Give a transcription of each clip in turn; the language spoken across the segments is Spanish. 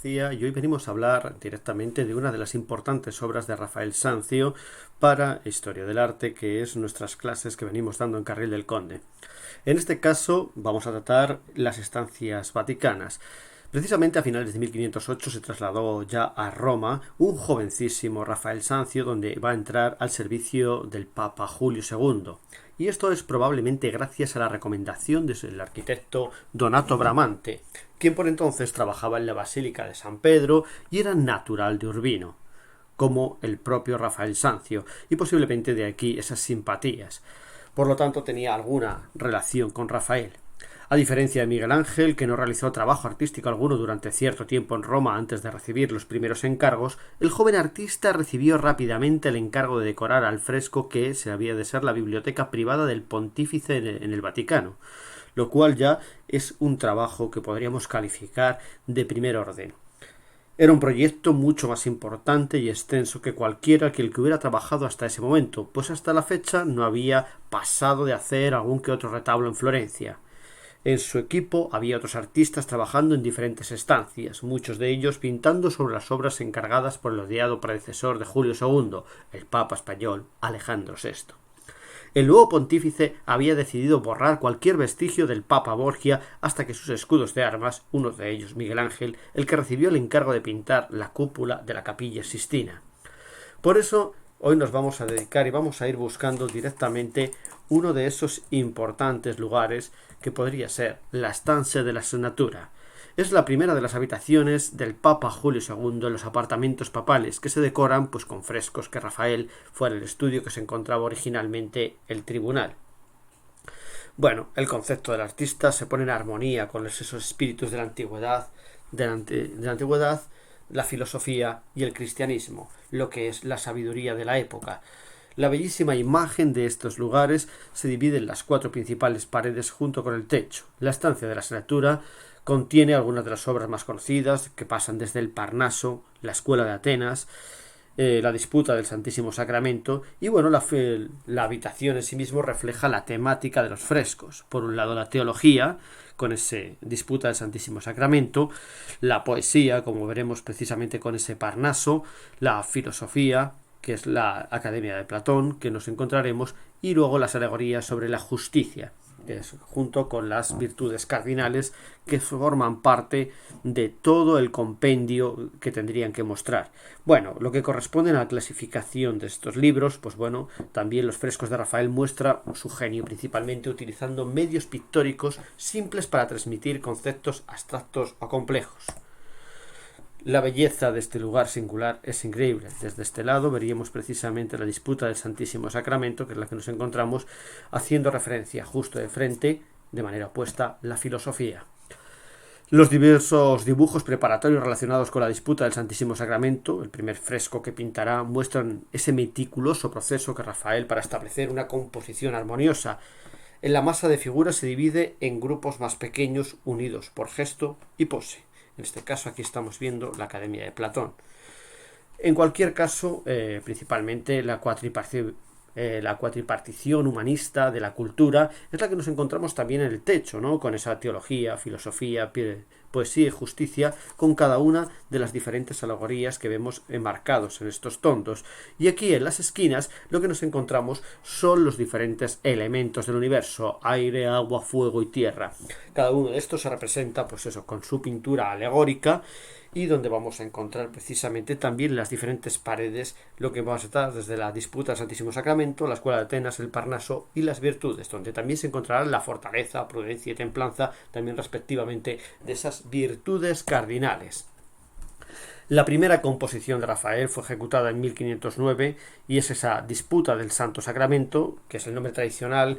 García y hoy venimos a hablar directamente de una de las importantes obras de Rafael Sanzio para Historia del Arte, que es nuestras clases que venimos dando en Carril del Conde. En este caso vamos a tratar las estancias vaticanas. Precisamente a finales de 1508 se trasladó ya a Roma un jovencísimo Rafael Sanzio, donde va a entrar al servicio del Papa Julio II. Y esto es probablemente gracias a la recomendación del arquitecto Donato Bramante, quien por entonces trabajaba en la Basílica de San Pedro y era natural de Urbino, como el propio Rafael Sanzio, y posiblemente de aquí esas simpatías. Por lo tanto, tenía alguna relación con Rafael. A diferencia de Miguel Ángel, que no realizó trabajo artístico alguno durante cierto tiempo en Roma antes de recibir los primeros encargos, el joven artista recibió rápidamente el encargo de decorar al fresco que se había de ser la biblioteca privada del pontífice en el Vaticano, lo cual ya es un trabajo que podríamos calificar de primer orden. Era un proyecto mucho más importante y extenso que cualquiera que el que hubiera trabajado hasta ese momento, pues hasta la fecha no había pasado de hacer algún que otro retablo en Florencia. En su equipo había otros artistas trabajando en diferentes estancias, muchos de ellos pintando sobre las obras encargadas por el odiado predecesor de Julio II, el Papa español Alejandro VI. El nuevo pontífice había decidido borrar cualquier vestigio del Papa Borgia hasta que sus escudos de armas, uno de ellos Miguel Ángel, el que recibió el encargo de pintar la cúpula de la Capilla Sixtina. Por eso hoy nos vamos a dedicar y vamos a ir buscando directamente uno de esos importantes lugares que podría ser la estancia de la Senatura. Es la primera de las habitaciones del Papa Julio II en los apartamentos papales, que se decoran pues con frescos que Rafael fue al estudio que se encontraba originalmente el tribunal. Bueno, el concepto del artista se pone en armonía con esos espíritus de la antigüedad, la filosofía y el cristianismo, lo que es la sabiduría de la época. La bellísima imagen de estos lugares se divide en las cuatro principales paredes junto con el techo. La estancia de la Senatura contiene algunas de las obras más conocidas que pasan desde el Parnaso, la Escuela de Atenas, la disputa del Santísimo Sacramento y bueno, la habitación en sí mismo refleja la temática de los frescos. Por un lado la teología, con ese disputa del Santísimo Sacramento, la poesía, como veremos precisamente con ese Parnaso, la filosofía, que es la Academia de Platón, que nos encontraremos, y luego las alegorías sobre la justicia, que es junto con las virtudes cardinales que forman parte de todo el compendio que tendrían que mostrar. Bueno, lo que corresponde a la clasificación de estos libros, pues bueno, también los frescos de Rafael muestra su genio, principalmente utilizando medios pictóricos simples para transmitir conceptos abstractos o complejos. La belleza de este lugar singular es increíble. Desde este lado veríamos precisamente la disputa del Santísimo Sacramento, que es la que nos encontramos, haciendo referencia justo de frente, de manera opuesta, la filosofía. Los diversos dibujos preparatorios relacionados con la disputa del Santísimo Sacramento, el primer fresco que pintará, muestran ese meticuloso proceso que Rafael para establecer una composición armoniosa. En la masa de figuras se divide en grupos más pequeños unidos por gesto y pose. En este caso aquí estamos viendo la Academia de Platón. En cualquier caso, principalmente la cuatripartición humanista de la cultura es la que nos encontramos también en el techo, ¿no? Con esa teología, filosofía, poesía y justicia, con cada una de las diferentes alegorías que vemos enmarcados en estos tondos. Y aquí en las esquinas lo que nos encontramos son los diferentes elementos del universo: aire, agua, fuego y tierra. Cada uno de estos se representa, pues eso, con su pintura alegórica, y donde vamos a encontrar precisamente también las diferentes paredes, lo que vamos a estar desde la disputa del Santísimo Sacramento, la Escuela de Atenas, el Parnaso y las virtudes, donde también se encontrará la fortaleza, prudencia y templanza, también respectivamente de esas virtudes cardinales. La primera composición de Rafael fue ejecutada en 1509 y es esa disputa del Santo Sacramento, que es el nombre tradicional,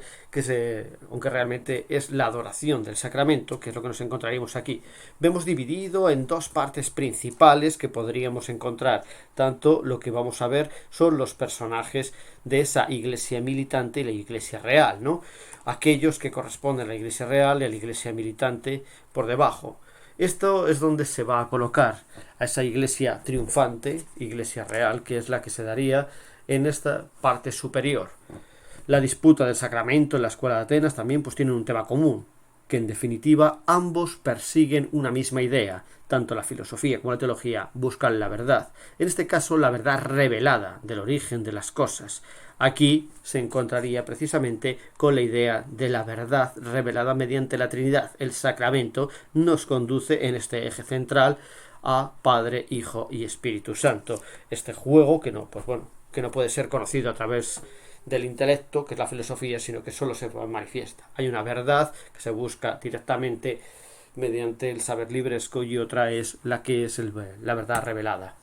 aunque realmente es la adoración del sacramento, que es lo que nos encontraríamos aquí. Vemos dividido en dos partes principales que podríamos encontrar. Tanto lo que vamos a ver son los personajes de esa iglesia militante y la iglesia real, ¿no? Aquellos que corresponden a la iglesia real y a la iglesia militante por debajo. Esto es donde se va a colocar a esa iglesia triunfante, iglesia real, que es la que se daría en esta parte superior. La disputa del sacramento en la Escuela de Atenas también pues tiene un tema común. que en definitiva ambos persiguen una misma idea. Tanto la filosofía como la teología buscan la verdad, en este caso la verdad revelada del origen de las cosas. Aquí se encontraría precisamente con la idea de la verdad revelada mediante la Trinidad. El sacramento nos conduce en este eje central a Padre, Hijo y Espíritu Santo. Este juego que no puede ser conocido a través del intelecto, que es la filosofía, sino que solo se manifiesta. Hay una verdad que se busca directamente mediante el saber libresco y otra es la que es la verdad revelada.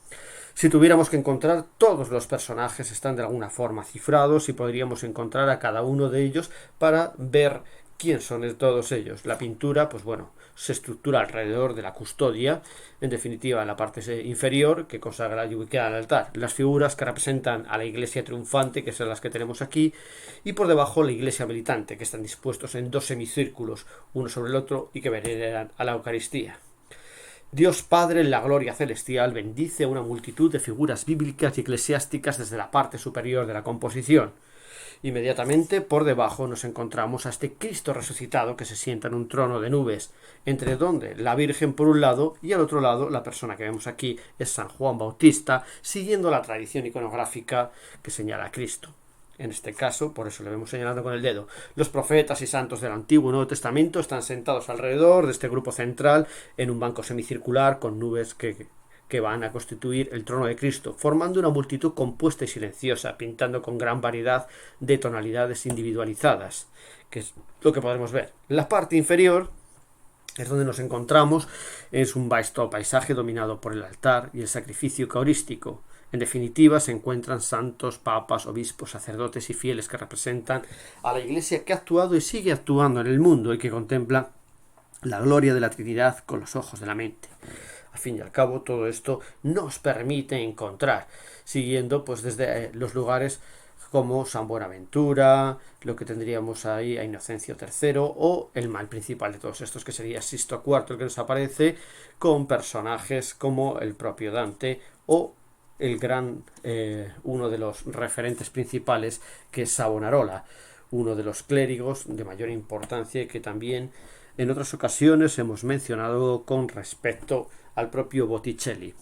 Si tuviéramos que encontrar, todos los personajes están de alguna forma cifrados y podríamos encontrar a cada uno de ellos para ver quién son todos ellos. La pintura, se estructura alrededor de la custodia, en definitiva en la parte inferior que consagra y ubica al altar. Las figuras que representan a la iglesia triunfante, que son las que tenemos aquí, y por debajo la iglesia militante, que están dispuestos en dos semicírculos, uno sobre el otro, y que veneran a la Eucaristía. Dios Padre en la gloria celestial bendice a una multitud de figuras bíblicas y eclesiásticas desde la parte superior de la composición. Inmediatamente por debajo nos encontramos a este Cristo resucitado que se sienta en un trono de nubes, entre donde la Virgen por un lado y al otro lado la persona que vemos aquí es San Juan Bautista, siguiendo la tradición iconográfica que señala a Cristo. En este caso, por eso le vemos señalando con el dedo. Los profetas y santos del Antiguo y Nuevo Testamento están sentados alrededor de este grupo central en un banco semicircular con nubes que van a constituir el trono de Cristo, formando una multitud compuesta y silenciosa, pintando con gran variedad de tonalidades individualizadas, que es lo que podemos ver. La parte inferior es donde nos encontramos, es un vasto paisaje dominado por el altar y el sacrificio eucarístico. En definitiva, se encuentran santos, papas, obispos, sacerdotes y fieles que representan a la Iglesia que ha actuado y sigue actuando en el mundo y que contempla la gloria de la Trinidad con los ojos de la mente. Al fin y al cabo, todo esto nos permite encontrar, siguiendo desde los lugares como San Buenaventura, lo que tendríamos ahí a Inocencio III o el mal principal de todos estos, que sería Sisto IV, el que nos aparece, con personajes como el propio Dante o el uno de los referentes principales, que es Savonarola, uno de los clérigos de mayor importancia y que también en otras ocasiones hemos mencionado con respecto al propio Botticelli.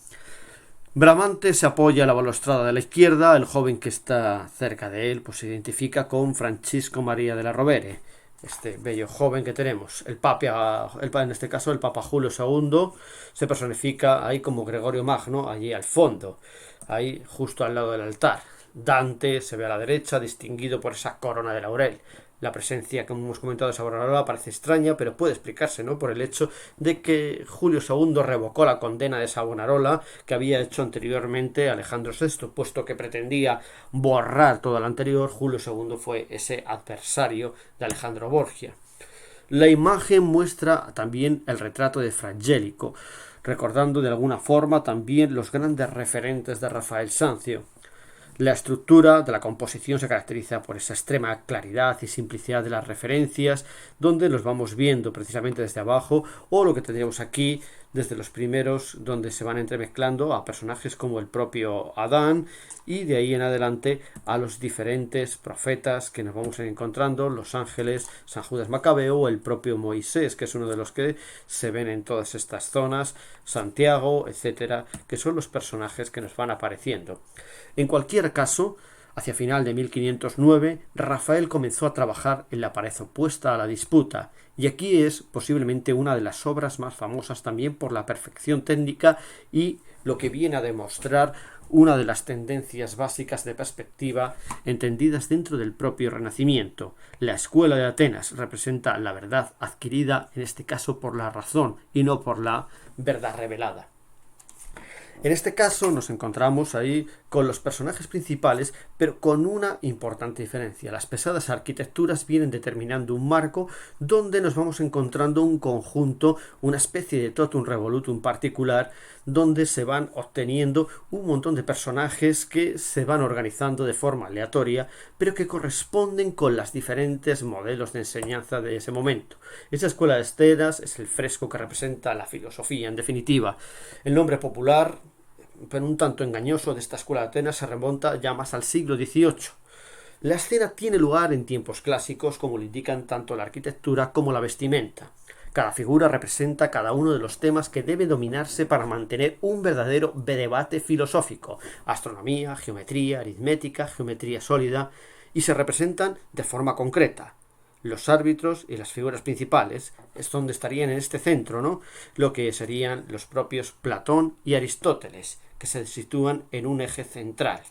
Bramante se apoya a la balaustrada de la izquierda. El joven que está cerca de él se identifica con Francisco María de la Rovere, este bello joven que tenemos. En este caso el Papa Julio II se personifica ahí como Gregorio Magno, allí al fondo, ahí justo al lado del altar. Dante se ve a la derecha, distinguido por esa corona de laurel. La presencia, como hemos comentado, de Savonarola parece extraña, pero puede explicarse, por el hecho de que Julio II revocó la condena de Savonarola que había hecho anteriormente Alejandro VI, puesto que pretendía borrar todo lo anterior. Julio II fue ese adversario de Alejandro Borgia. La imagen muestra también el retrato de Fra Angelico, recordando de alguna forma también los grandes referentes de Rafael Sanzio. La estructura de la composición se caracteriza por esa extrema claridad y simplicidad de las referencias, donde los vamos viendo precisamente desde abajo, o lo que tendríamos aquí desde los primeros, donde se van entremezclando a personajes como el propio Adán, y de ahí en adelante a los diferentes profetas que nos vamos encontrando, los ángeles, San Judas Macabeo o el propio Moisés, que es uno de los que se ven en todas estas zonas, Santiago, etcétera, que son los personajes que nos van apareciendo. En cualquier caso, hacia final de 1509, Rafael comenzó a trabajar en la pared opuesta a la disputa, y aquí es posiblemente una de las obras más famosas también por la perfección técnica y lo que viene a demostrar una de las tendencias básicas de perspectiva entendidas dentro del propio Renacimiento. La escuela de Atenas representa la verdad adquirida, en este caso por la razón y no por la verdad revelada. En este caso nos encontramos ahí con los personajes principales, pero con una importante diferencia. Las pesadas arquitecturas vienen determinando un marco donde nos vamos encontrando un conjunto, una especie de totum revolutum particular, donde se van obteniendo un montón de personajes que se van organizando de forma aleatoria, pero que corresponden con los diferentes modelos de enseñanza de ese momento. Esa escuela de Atenas es el fresco que representa la filosofía, en definitiva. El nombre popular, pero un tanto engañoso, de esta escuela de Atenas se remonta ya más al siglo XVIII. La escena tiene lugar en tiempos clásicos, como lo indican tanto la arquitectura como la vestimenta. Cada figura representa cada uno de los temas que debe dominarse para mantener un verdadero debate filosófico: astronomía, geometría, aritmética, geometría sólida, y se representan de forma concreta. Los árbitros y las figuras principales es donde estarían en este centro, ¿no? Lo que serían los propios Platón y Aristóteles, que se sitúan en un eje central.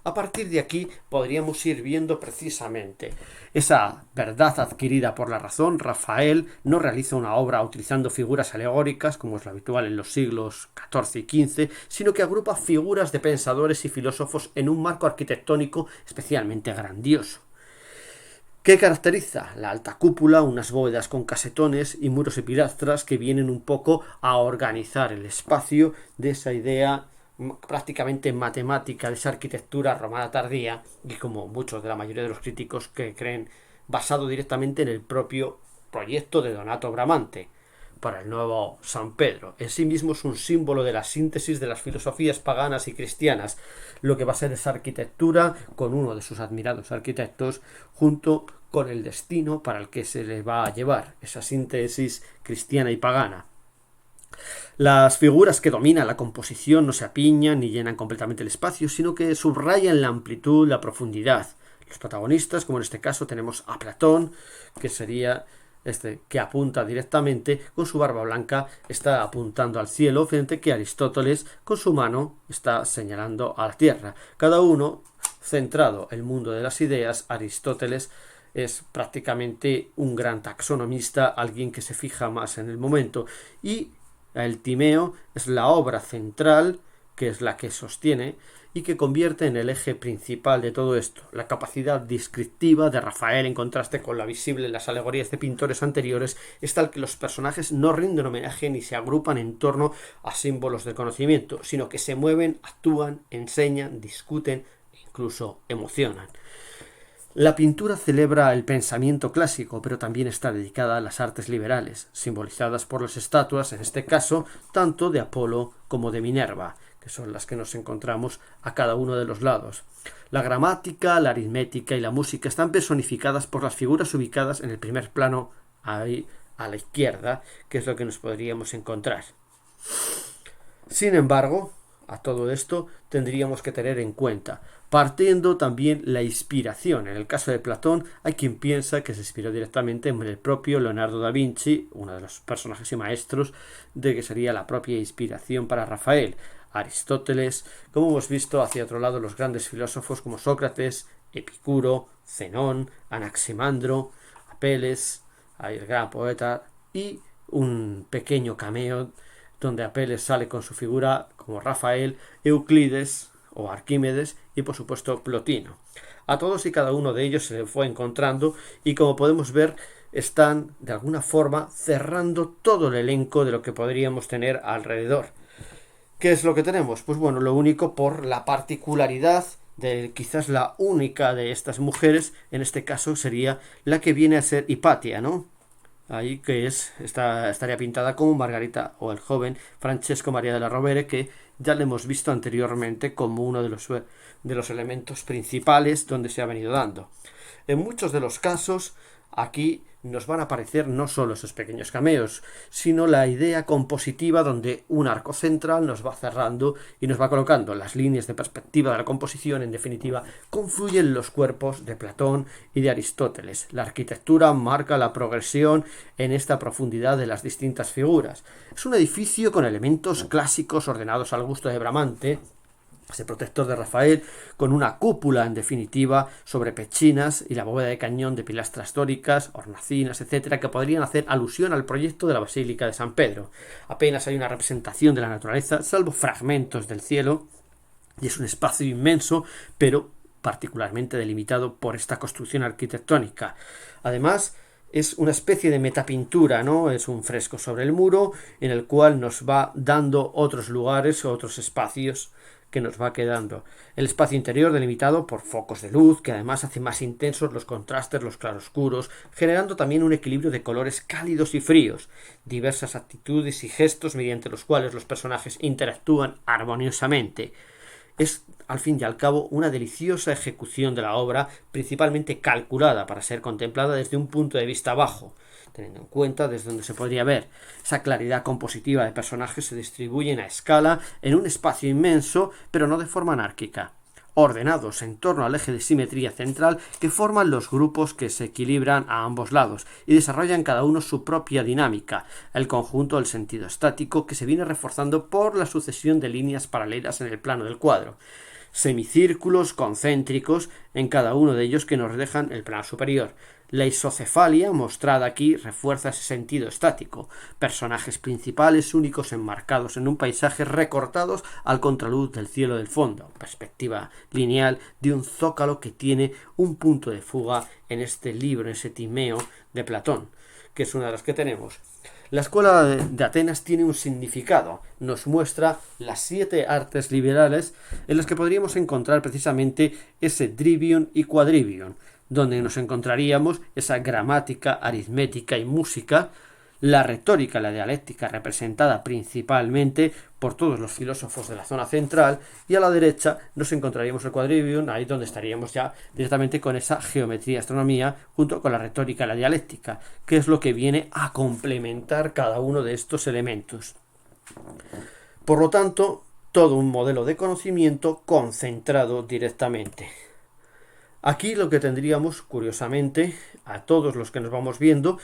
A partir de aquí podríamos ir viendo precisamente esa verdad adquirida por la razón. Rafael no realiza una obra utilizando figuras alegóricas, como es lo habitual en los siglos XIV y XV, sino que agrupa figuras de pensadores y filósofos en un marco arquitectónico especialmente grandioso. ¿Qué caracteriza? La alta cúpula, unas bóvedas con casetones y muros y pilastras que vienen un poco a organizar el espacio de esa idea prácticamente matemática de esa arquitectura romana tardía, y como muchos de la mayoría de los críticos que creen, basado directamente en el propio proyecto de Donato Bramante para el nuevo San Pedro. En sí mismo es un símbolo de la síntesis de las filosofías paganas y cristianas, lo que va a ser esa arquitectura con uno de sus admirados arquitectos, junto con el destino para el que se le va a llevar, esa síntesis cristiana y pagana. Las figuras que dominan la composición no se apiñan ni llenan completamente el espacio, sino que subrayan la amplitud, la profundidad. Los protagonistas, como en este caso tenemos a Platón, que sería que apunta directamente con su barba blanca, está apuntando al cielo, frente que Aristóteles con su mano está señalando a la tierra. Cada uno centrado en el mundo de las ideas. Aristóteles es prácticamente un gran taxonomista, alguien que se fija más en el momento, y el Timeo es la obra central, que es la que sostiene y que convierte en el eje principal de todo esto. La capacidad descriptiva de Rafael, en contraste con la visible en las alegorías de pintores anteriores, es tal que los personajes no rinden homenaje ni se agrupan en torno a símbolos del conocimiento, sino que se mueven, actúan, enseñan, discuten e incluso emocionan. La pintura celebra el pensamiento clásico, pero también está dedicada a las artes liberales, simbolizadas por las estatuas, en este caso, tanto de Apolo como de Minerva, que son las que nos encontramos a cada uno de los lados. La gramática, la aritmética y la música están personificadas por las figuras ubicadas en el primer plano, ahí a la izquierda, que es lo que nos podríamos encontrar. Sin embargo, a todo esto tendríamos que tener en cuenta, partiendo también la inspiración. En el caso de Platón, hay quien piensa que se inspiró directamente en el propio Leonardo da Vinci, uno de los personajes y maestros de que sería la propia inspiración para Rafael. Aristóteles, como hemos visto, hacia otro lado los grandes filósofos como Sócrates, Epicuro, Zenón, Anaximandro, Apeles, el gran poeta, y un pequeño cameo donde Apeles sale con su figura como Rafael, Euclides o Arquímedes y por supuesto Plotino. A todos y cada uno de ellos se le fue encontrando, y como podemos ver están de alguna forma cerrando todo el elenco de lo que podríamos tener alrededor. ¿Qué es lo que tenemos? Pues bueno, lo único, por la particularidad de quizás la única de estas mujeres, en este caso sería la que viene a ser Hipatia, ¿no? Ahí que estaría pintada como Margarita, o el joven Francesco Maria della Rovere, que ya le hemos visto anteriormente como uno de los elementos principales donde se ha venido dando. En muchos de los casos aquí nos van a aparecer no solo esos pequeños cameos, sino la idea compositiva donde un arco central nos va cerrando y nos va colocando las líneas de perspectiva de la composición. En definitiva, confluyen los cuerpos de Platón y de Aristóteles. La arquitectura marca la progresión en esta profundidad de las distintas figuras. Es un edificio con elementos clásicos ordenados al gusto de Bramante, ese protector de Rafael, con una cúpula en definitiva sobre pechinas y la bóveda de cañón de pilastras dóricas, hornacinas, etcétera, que podrían hacer alusión al proyecto de la Basílica de San Pedro. Apenas hay una representación de la naturaleza, salvo fragmentos del cielo, y es un espacio inmenso, pero particularmente delimitado por esta construcción arquitectónica. Además, es una especie de metapintura, ¿no? Es un fresco sobre el muro en el cual nos va dando otros lugares, otros espacios que nos va quedando. El espacio interior delimitado por focos de luz, que además hace más intensos los contrastes, los claroscuros, generando también un equilibrio de colores cálidos y fríos, diversas actitudes y gestos mediante los cuales los personajes interactúan armoniosamente. es al fin y al cabo una deliciosa ejecución de la obra, principalmente calculada para ser contemplada desde un punto de vista bajo, teniendo en cuenta desde donde se podría ver. Esa claridad compositiva de personajes se distribuyen a escala en un espacio inmenso, pero no de forma anárquica, ordenados en torno al eje de simetría central que forman los grupos que se equilibran a ambos lados y desarrollan cada uno su propia dinámica, el conjunto del sentido estático que se viene reforzando por la sucesión de líneas paralelas en el plano del cuadro, semicírculos concéntricos en cada uno de ellos que nos dejan el plano superior. La isocefalia mostrada aquí refuerza ese sentido estático. Personajes principales únicos enmarcados en un paisaje recortados al contraluz del cielo del fondo. Perspectiva lineal de un zócalo que tiene un punto de fuga en este libro, en ese Timeo de Platón, que es una de las que tenemos. La escuela de Atenas tiene un significado, nos muestra las 7 artes liberales en las que podríamos encontrar precisamente ese trivium y quadrivium, donde nos encontraríamos esa gramática, aritmética y música, la retórica, la dialéctica representada principalmente por todos los filósofos de la zona central, y a la derecha nos encontraríamos el quadrivium, ahí donde estaríamos ya directamente con esa geometría, astronomía, junto con la retórica y la dialéctica, que es lo que viene a complementar cada uno de estos elementos. Por lo tanto, todo un modelo de conocimiento concentrado directamente. Aquí lo que tendríamos, curiosamente, a todos los que nos vamos viendo,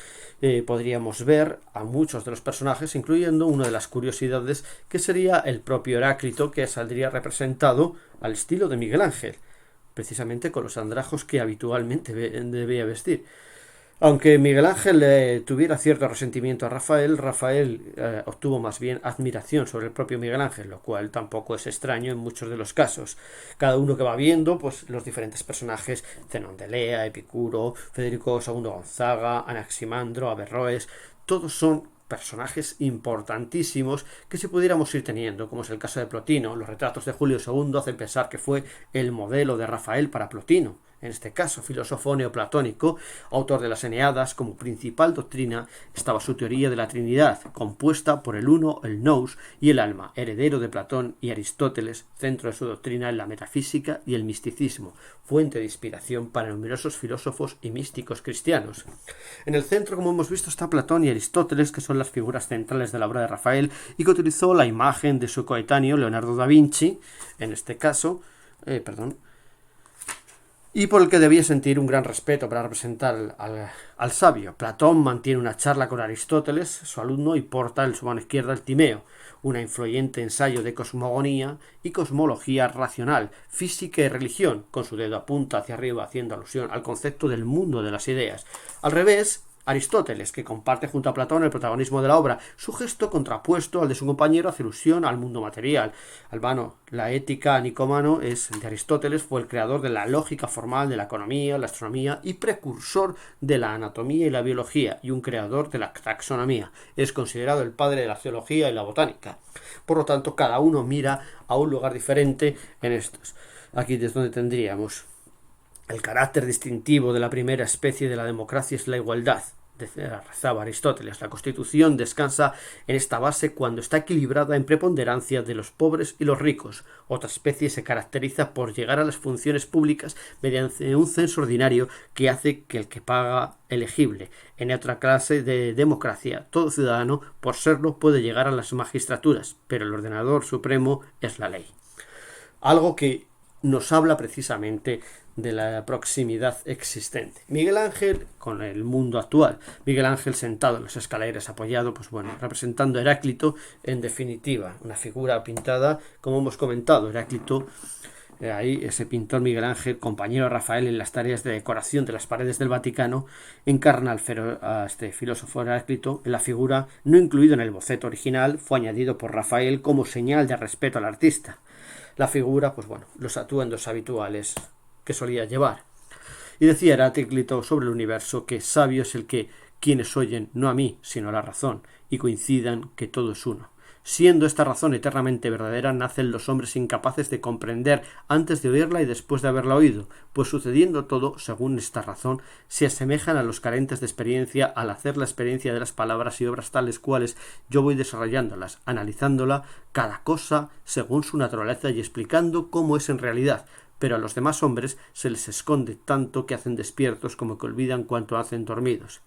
podríamos ver a muchos de los personajes, incluyendo una de las curiosidades que sería el propio Heráclito, que saldría representado al estilo de Miguel Ángel, precisamente con los andrajos que habitualmente debía vestir. Aunque Miguel Ángel tuviera cierto resentimiento a Rafael, obtuvo más bien admiración sobre el propio Miguel Ángel, lo cual tampoco es extraño en muchos de los casos. Cada uno que va viendo, pues los diferentes personajes, Zenón de Lea, Epicuro, Federico II Gonzaga, Anaximandro, Averroes, todos son personajes importantísimos que si pudiéramos ir teniendo, como es el caso de Plotino. Los retratos de Julio II hacen pensar que fue el modelo de Rafael para Plotino, en este caso filósofo neoplatónico, autor de las Eneadas. Como principal doctrina estaba su teoría de la Trinidad, compuesta por el uno, el nous y el alma, heredero de Platón y Aristóteles, centro de su doctrina en la metafísica y el misticismo, fuente de inspiración para numerosos filósofos y místicos cristianos. En el centro, como hemos visto, está Platón y Aristóteles, que son las figuras centrales de la obra de Rafael y que utilizó la imagen de su coetáneo Leonardo da Vinci, en este caso, y por el que debía sentir un gran respeto para representar al sabio. Platón mantiene una charla con Aristóteles, su alumno, y porta en su mano izquierda el Timeo, un influyente ensayo de cosmogonía y cosmología racional, física y religión, con su dedo apunta hacia arriba haciendo alusión al concepto del mundo de las ideas. Al revés, Aristóteles, que comparte junto a Platón el protagonismo de la obra, su gesto contrapuesto al de su compañero hace alusión al mundo material. Albano, la ética nicomano es de Aristóteles, fue el creador de la lógica formal de la economía, la astronomía y precursor de la anatomía y la biología, y un creador de la taxonomía. Es considerado el padre de la zoología y la botánica. Por lo tanto, cada uno mira a un lugar diferente en estos. Aquí es donde tendríamos el carácter distintivo de la primera especie de la democracia es la igualdad. Rezaba Aristóteles, la Constitución descansa en esta base cuando está equilibrada en preponderancia de los pobres y los ricos. Otra especie se caracteriza por llegar a las funciones públicas mediante un censo ordinario que hace que el que paga elegible. En otra clase de democracia, todo ciudadano, por serlo, puede llegar a las magistraturas, pero el ordenador supremo es la ley. Algo que nos habla precisamente de la proximidad existente. Miguel Ángel con el mundo actual. Miguel Ángel sentado en las escaleras apoyado, representando a Heráclito, en definitiva, una figura pintada, como hemos comentado, Heráclito, ahí ese pintor Miguel Ángel, compañero de Rafael en las tareas de decoración de las paredes del Vaticano, encarna a este filósofo Heráclito en la figura, no incluido en el boceto original, fue añadido por Rafael como señal de respeto al artista. La figura, los atuendos habituales que solía llevar. Y decía Heráclito sobre el universo que sabio es el que quienes oyen no a mí, sino a la razón, y coincidan que todo es uno. Siendo esta razón eternamente verdadera, nacen los hombres incapaces de comprender antes de oírla y después de haberla oído, pues sucediendo todo, según esta razón, se asemejan a los carentes de experiencia al hacer la experiencia de las palabras y obras tales cuales yo voy desarrollándolas, analizándola cada cosa según su naturaleza y explicando cómo es en realidad, pero a los demás hombres se les esconde tanto que hacen despiertos como que olvidan cuanto hacen dormidos.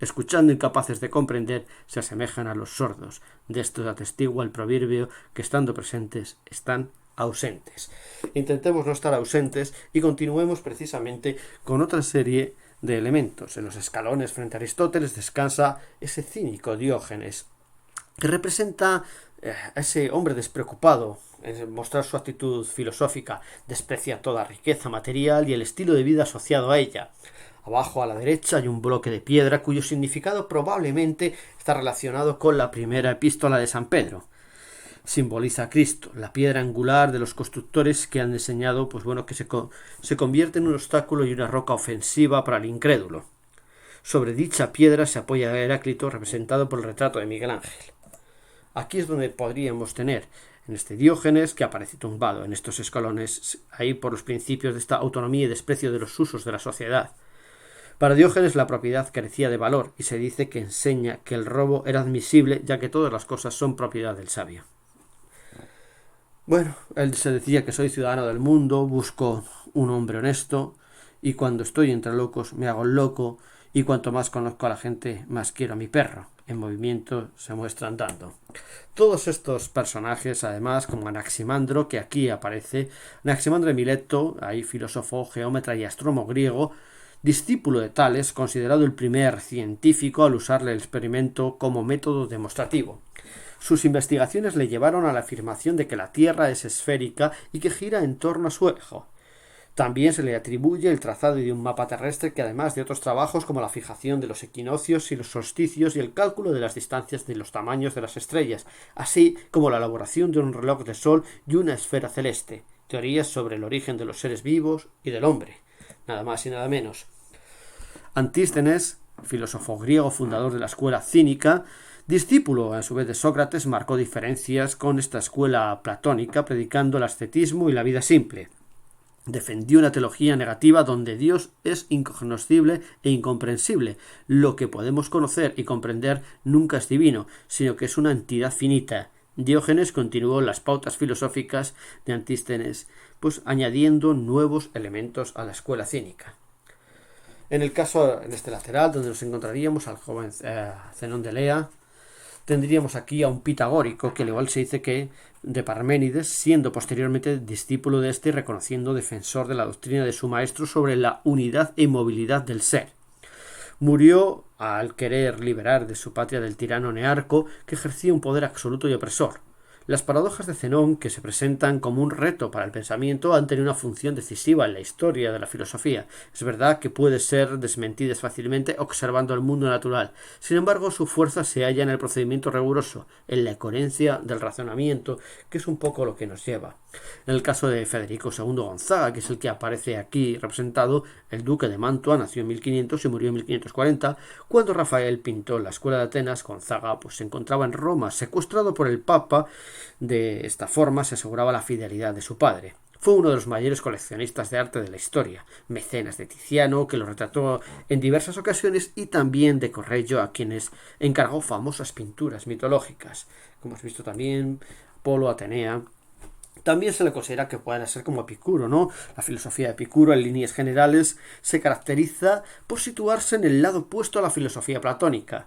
Escuchando incapaces de comprender, se asemejan a los sordos. De esto atestigua el proverbio que estando presentes están ausentes. Intentemos no estar ausentes y continuemos precisamente con otra serie de elementos. En los escalones frente a Aristóteles descansa ese cínico Diógenes, que representa a ese hombre despreocupado en mostrar su actitud filosófica, desprecia toda riqueza material y el estilo de vida asociado a ella. Abajo a la derecha hay un bloque de piedra cuyo significado probablemente está relacionado con la primera epístola de San Pedro. Simboliza a Cristo, la piedra angular de los constructores que han enseñado que se convierte en un obstáculo y una roca ofensiva para el incrédulo. Sobre dicha piedra se apoya Heráclito, representado por el retrato de Miguel Ángel. Aquí es donde podríamos tener en este Diógenes que aparece tumbado en estos escalones, ahí por los principios de esta autonomía y desprecio de los usos de la sociedad. Para Diógenes la propiedad carecía de valor y se dice que enseña que el robo era admisible ya que todas las cosas son propiedad del sabio. Bueno, él se decía que soy ciudadano del mundo, busco un hombre honesto y cuando estoy entre locos me hago loco y cuanto más conozco a la gente más quiero a mi perro. En movimiento se muestra andando. Todos estos personajes, además, como Anaximandro, que aquí aparece, Anaximandro de Mileto, ahí filósofo, geómetra y astrónomo griego, discípulo de Tales, considerado el primer científico al usar el experimento como método demostrativo. Sus investigaciones le llevaron a la afirmación de que la Tierra es esférica y que gira en torno a su eje. También se le atribuye el trazado de un mapa terrestre que, además de otros trabajos como la fijación de los equinoccios y los solsticios y el cálculo de las distancias de los tamaños de las estrellas, así como la elaboración de un reloj de sol y una esfera celeste, teorías sobre el origen de los seres vivos y del hombre. Nada más y nada menos. Antístenes, filósofo griego fundador de la escuela cínica, discípulo a su vez de Sócrates, marcó diferencias con esta escuela platónica, predicando el ascetismo y la vida simple. Defendió una teología negativa donde Dios es incognoscible e incomprensible. Lo que podemos conocer y comprender nunca es divino, sino que es una entidad finita. Diógenes continuó las pautas filosóficas de Antístenes, añadiendo nuevos elementos a la escuela cínica. En el caso, en este lateral, donde nos encontraríamos al joven Zenón de Elea, tendríamos aquí a un pitagórico, que al igual se dice que de Parménides, siendo posteriormente discípulo de este y reconociendo defensor de la doctrina de su maestro sobre la unidad e inmovilidad del ser. Murió al querer liberar de su patria del tirano Nearco, que ejercía un poder absoluto y opresor. Las paradojas de Zenón, que se presentan como un reto para el pensamiento, han tenido una función decisiva en la historia de la filosofía. Es verdad que puede ser desmentidas fácilmente observando el mundo natural. Sin embargo, su fuerza se halla en el procedimiento riguroso, en la coherencia del razonamiento, que es un poco lo que nos lleva. En el caso de Federico II Gonzaga, que es el que aparece aquí representado, el duque de Mantua nació en 1500 y murió en 1540. Cuando Rafael pintó la escuela de Atenas, Gonzaga se encontraba en Roma, secuestrado por el Papa. De esta forma se aseguraba la fidelidad de su padre. Fue uno de los mayores coleccionistas de arte de la historia, mecenas de Tiziano, que lo retrató en diversas ocasiones, y también de Correggio, a quienes encargó famosas pinturas mitológicas, como hemos visto también Apolo, Atenea. También se le considera que puede ser como Epicuro, ¿no? La filosofía de Epicuro, en líneas generales, se caracteriza por situarse en el lado opuesto a la filosofía platónica.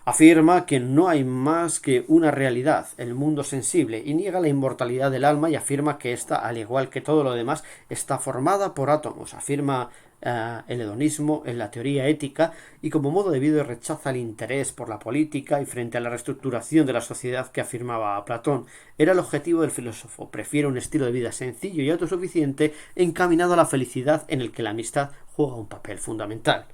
Afirma que no hay más que una realidad, el mundo sensible, y niega la inmortalidad del alma y afirma que ésta, al igual que todo lo demás, está formada por átomos. Afirma el hedonismo en la teoría ética y como modo de vida rechaza el interés por la política y frente a la reestructuración de la sociedad que afirmaba Platón. Era el objetivo del filósofo. Prefiere un estilo de vida sencillo y autosuficiente encaminado a la felicidad en el que la amistad juega un papel fundamental.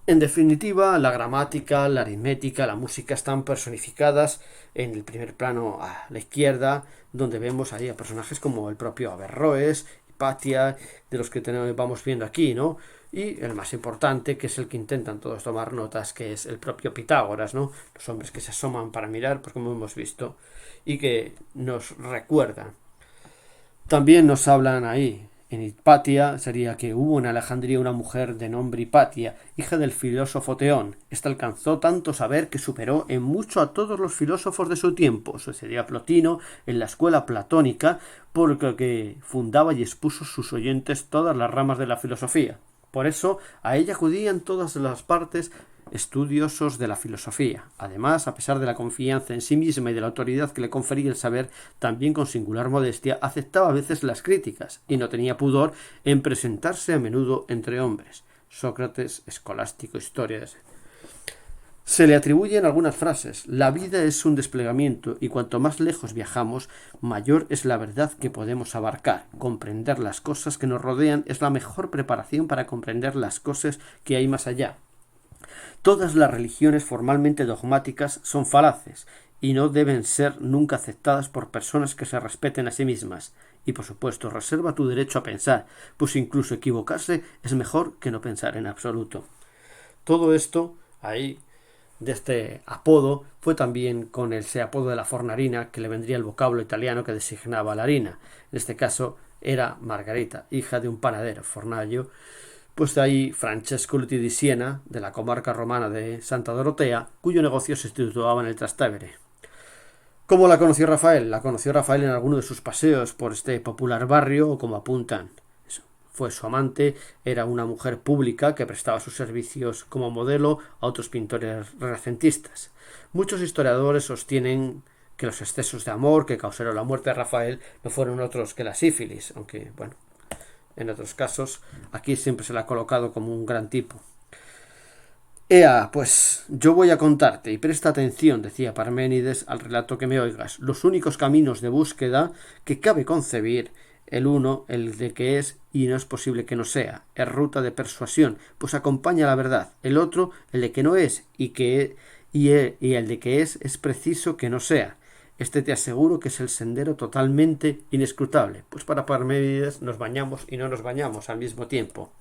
En definitiva, la gramática, la aritmética, la música están personificadas en el primer plano a la izquierda, donde vemos ahí a personajes como el propio Averroes, Hipatia, de los que vamos viendo aquí, ¿no? Y el más importante, que es el que intentan todos tomar notas, que es el propio Pitágoras, ¿no? Los hombres que se asoman para mirar, pues como hemos visto, y que nos recuerdan. También nos hablan ahí, en Hipatia, sería que hubo en Alejandría una mujer de nombre Hipatia, hija del filósofo Teón. Esta alcanzó tanto saber que superó en mucho a todos los filósofos de su tiempo. Eso sería Plotino en la escuela platónica, por lo que fundaba y expuso sus oyentes todas las ramas de la filosofía. Por eso a ella acudían todas las partes estudiosos de la filosofía. Además, a pesar de la confianza en sí misma y de la autoridad que le confería el saber, también con singular modestia aceptaba a veces las críticas y no tenía pudor en presentarse a menudo entre hombres. Sócrates, Escolástico, Historias. Se le atribuyen algunas frases. La vida es un desplegamiento y cuanto más lejos viajamos, mayor es la verdad que podemos abarcar. Comprender las cosas que nos rodean es la mejor preparación para comprender las cosas que hay más allá. Todas las religiones formalmente dogmáticas son falaces y no deben ser nunca aceptadas por personas que se respeten a sí mismas. Y por supuesto, reserva tu derecho a pensar, pues incluso equivocarse es mejor que no pensar en absoluto. Todo esto ahí de este apodo fue también con ese apodo de la fornarina, que le vendría el vocablo italiano que designaba la harina. En este caso era Margarita, hija de un panadero, fornaio. Pues de ahí Francesco Luti di Siena, de la comarca romana de Santa Dorotea, cuyo negocio se situaba en el Trastevere. ¿Cómo la conoció Rafael? La conoció Rafael en alguno de sus paseos por este popular barrio, o como apuntan. Fue su amante, era una mujer pública que prestaba sus servicios como modelo a otros pintores renacentistas. Muchos historiadores sostienen que los excesos de amor que causaron la muerte de Rafael no fueron otros que la sífilis, aunque, bueno, en otros casos, aquí siempre se la ha colocado como un gran tipo. Ea, pues yo voy a contarte, y presta atención, decía Parménides, al relato que me oigas, los únicos caminos de búsqueda que cabe concebir. El uno, el de que es y no es posible que no sea, es ruta de persuasión, pues acompaña la verdad. El otro, el de que no es y el de que es preciso que no sea. Este te aseguro que es el sendero totalmente inescrutable, pues para Parménides nos bañamos y no nos bañamos al mismo tiempo.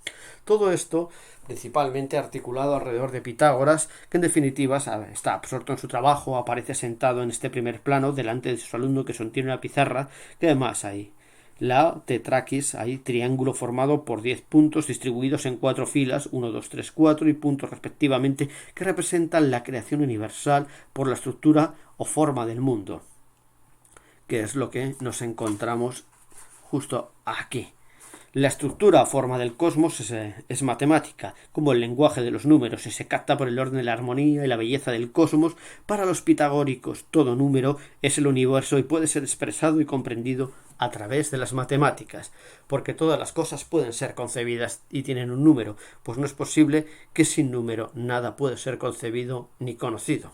Todo esto principalmente articulado alrededor de Pitágoras, que en definitiva está absorto en su trabajo, aparece sentado en este primer plano delante de su alumno que sostiene una pizarra, que además hay la tetraquis, hay triángulo formado por 10 puntos distribuidos en 4 filas, 1, 2, 3, 4 y puntos respectivamente, que representan la creación universal por la estructura o forma del mundo, que es lo que nos encontramos justo aquí. La estructura o forma del cosmos es matemática, como el lenguaje de los números, y se capta por el orden, la armonía y la belleza del cosmos. Para los pitagóricos, todo número es el universo y puede ser expresado y comprendido a través de las matemáticas, porque todas las cosas pueden ser concebidas y tienen un número, pues no es posible que sin número nada puede ser concebido ni conocido.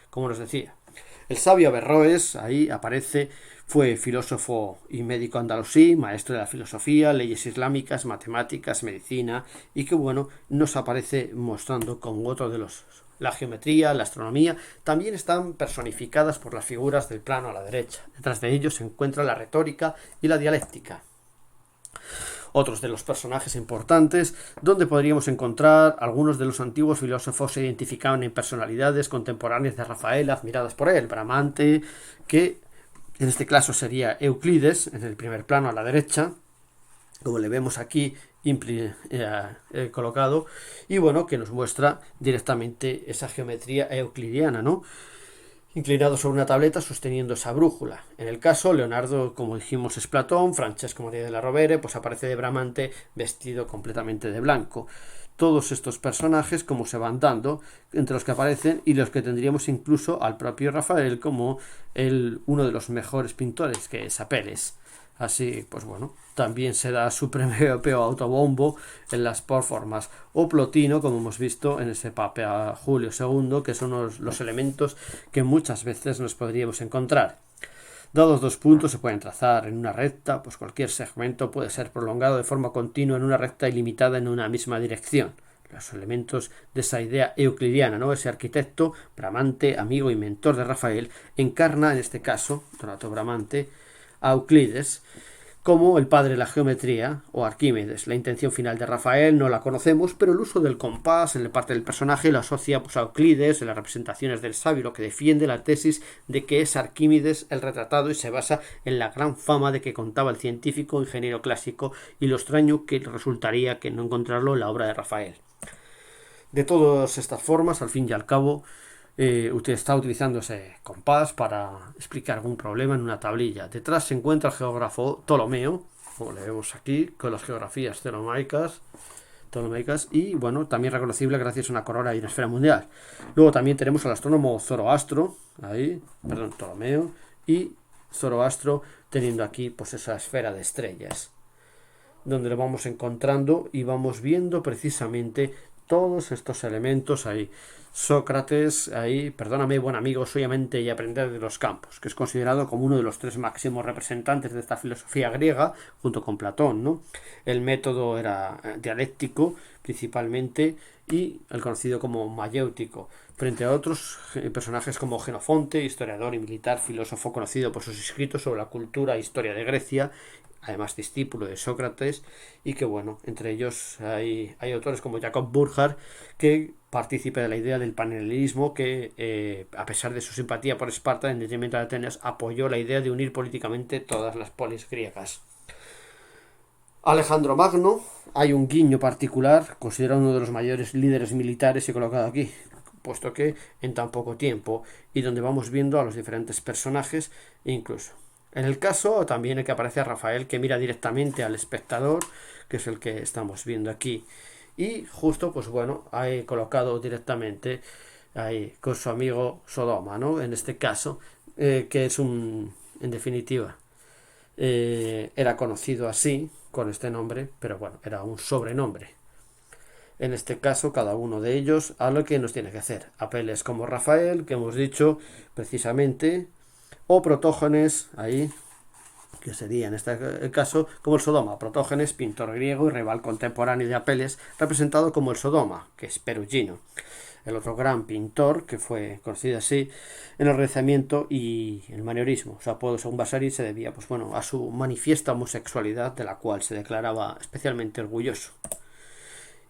Como nos decía, el sabio Averroes, ahí aparece, fue filósofo y médico andalusí, maestro de la filosofía, leyes islámicas, matemáticas, medicina, y que bueno, nos aparece mostrando como otro de los... La geometría, la astronomía, también están personificadas por las figuras del plano a la derecha. Detrás de ellos se encuentra la retórica y la dialéctica. Otros de los personajes importantes, donde podríamos encontrar algunos de los antiguos filósofos se identificaban en personalidades contemporáneas de Rafael, admiradas por él, Bramante, que en este caso sería Euclides, en el primer plano a la derecha, como le vemos aquí colocado, y bueno, que nos muestra directamente esa geometría euclidiana, ¿no? Inclinado sobre una tableta sosteniendo esa brújula. En el caso, Leonardo, como dijimos, es Platón, Francesco Maria della Rovere, pues aparece de Bramante vestido completamente de blanco. Todos estos personajes, como se van dando, entre los que aparecen y los que tendríamos incluso al propio Rafael como uno de los mejores pintores, que es Apeles. Así, pues bueno, también se da su premio autobombo en las performances. O Plotino, como hemos visto en ese Papa Julio II, que son los elementos que muchas veces nos podríamos encontrar. Dados dos puntos se pueden trazar en una recta, pues cualquier segmento puede ser prolongado de forma continua en una recta ilimitada en una misma dirección. Los elementos de esa idea euclidiana, ¿no? Ese arquitecto, Bramante, amigo y mentor de Rafael, encarna en este caso, Donato Bramante, a Euclides, como el padre de la geometría o Arquímedes. La intención final de Rafael no la conocemos, pero el uso del compás en la parte del personaje lo asocia pues, a Euclides en las representaciones del sabio, lo que defiende la tesis de que es Arquímedes el retratado y se basa en la gran fama de que contaba el científico ingeniero clásico y lo extraño que resultaría que no encontrarlo en la obra de Rafael. De todas estas formas, al fin y al cabo, usted está utilizando ese compás para explicar algún problema en una tablilla. Detrás se encuentra el geógrafo Ptolomeo, como le vemos aquí, con las geografías ptolomaicas, y bueno, también reconocible gracias a una corona y una esfera mundial. Luego también tenemos al astrónomo Zoroastro, Ptolomeo, y Zoroastro teniendo aquí pues esa esfera de estrellas, donde lo vamos encontrando y vamos viendo precisamente todos estos elementos ahí. Sócrates, ahí, perdóname, buen amigo, soy amante y aprender de los campos, que es considerado como uno de los tres máximos representantes de esta filosofía griega, junto con Platón, ¿no? El método era dialéctico, principalmente, y el conocido como mayéutico, frente a otros personajes como Jenofonte, historiador y militar, filósofo conocido por sus escritos sobre la cultura e historia de Grecia, además discípulo de Sócrates, y que bueno, entre ellos hay autores como Jacob Burckhardt, que participa de la idea del paralelismo, que a pesar de su simpatía por Esparta en detrimento de Atenas, apoyó la idea de unir políticamente todas las polis griegas. Alejandro Magno, hay un guiño particular, considerado uno de los mayores líderes militares y colocado aquí, puesto que en tan poco tiempo, y donde vamos viendo a los diferentes personajes, incluso en el caso también el que aparece a Rafael, que mira directamente al espectador, que es el que estamos viendo aquí, y justo pues bueno, hay colocado directamente ahí con su amigo Sodoma, ¿no? En este caso, que es en definitiva, era conocido así, con este nombre, pero bueno, era un sobrenombre. En este caso, cada uno de ellos a lo que nos tiene que hacer. Apeles como Rafael, que hemos dicho precisamente, o Protógenes, ahí, que sería en este caso como el Sodoma. Protógenes, pintor griego y rival contemporáneo de Apeles, representado como el Sodoma, que es Perugino. El otro gran pintor, que fue conocido así en el Renacimiento y el manierismo. Su apodo, según Vasari, se debía pues, bueno, a su manifiesta homosexualidad, de la cual se declaraba especialmente orgulloso.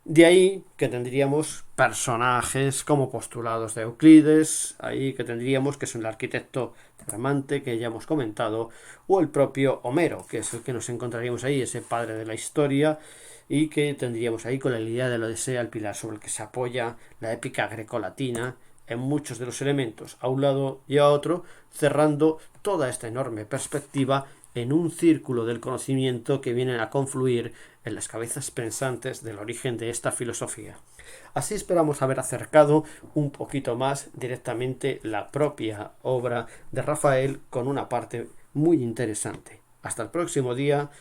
De ahí que tendríamos personajes como postulados de Euclides, ahí que tendríamos que son el arquitecto Bramante, que ya hemos comentado, o el propio Homero, que es el que nos encontraríamos ahí, ese padre de la historia, y que tendríamos ahí con la idea de la Odisea, el pilar sobre el que se apoya la épica grecolatina en muchos de los elementos, a un lado y a otro, cerrando toda esta enorme perspectiva en un círculo del conocimiento que vienen a confluir en las cabezas pensantes del origen de esta filosofía. Así esperamos haber acercado un poquito más directamente la propia obra de Rafael con una parte muy interesante. Hasta el próximo día.